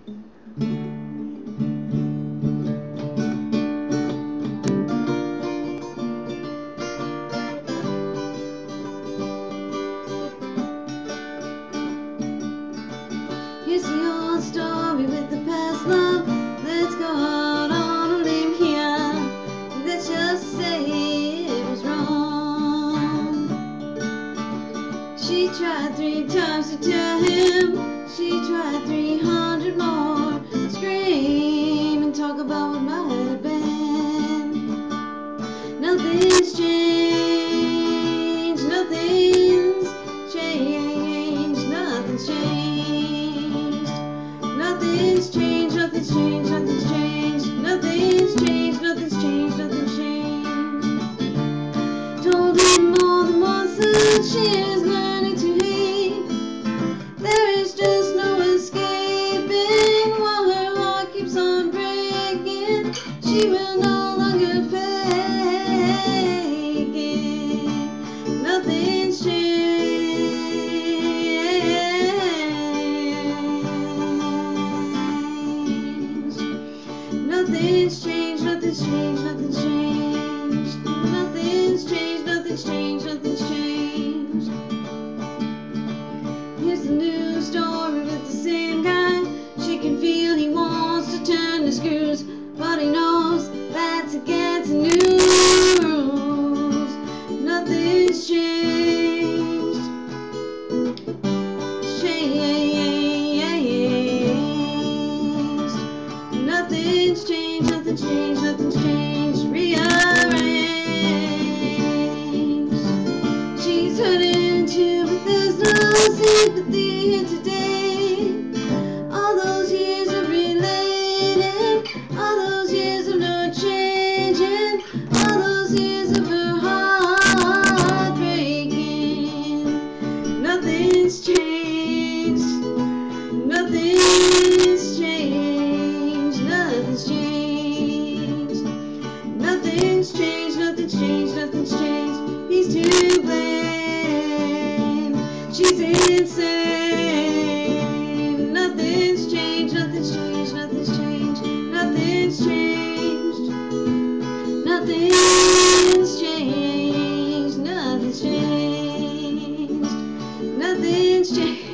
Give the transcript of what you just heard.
Here's the old story with the past love. Let's go out on a limb here. Let's just say it was wrong. She tried 3 times to tell him. She tried 300 more. Scream and talk about what might have been. Nothing's changed. Nothing's changed. Nothing's changed. Nothing's changed. Nothing's changed. Nothing's changed. Nothing's changed. Nothing's changed. Nothing's changed. Told him all the months that she is learning to hate. There is just no escaping while her heart keeps on breaking. She will no longer fake it. Nothing's changed. Nothing's changed. Nothing's changed. Nothing's changed. Nothing's changed. Nothing's changed. Nothing's changed. Here's the new story with the same guy. She can feel he wants to turn the screws, but he knows that's against the new rules. Nothing's changed. Changed. Nothing's changed. Nothing's changed. Nothing's changed. Rearranged. She's hurting too, but there's no sympathy here today. All those years of relating, all those years of no changing, all those years of her heart breaking. Nothing's changed. Nothing's changed. Nothing's changed. Nothing's changed. Nothing's changed. Nothing's changed. He's to blame. She's insane. Nothing's changed. Nothing's changed. Nothing's changed. Nothing's changed. Nothing's changed. Nothing's changed. Nothing's changed.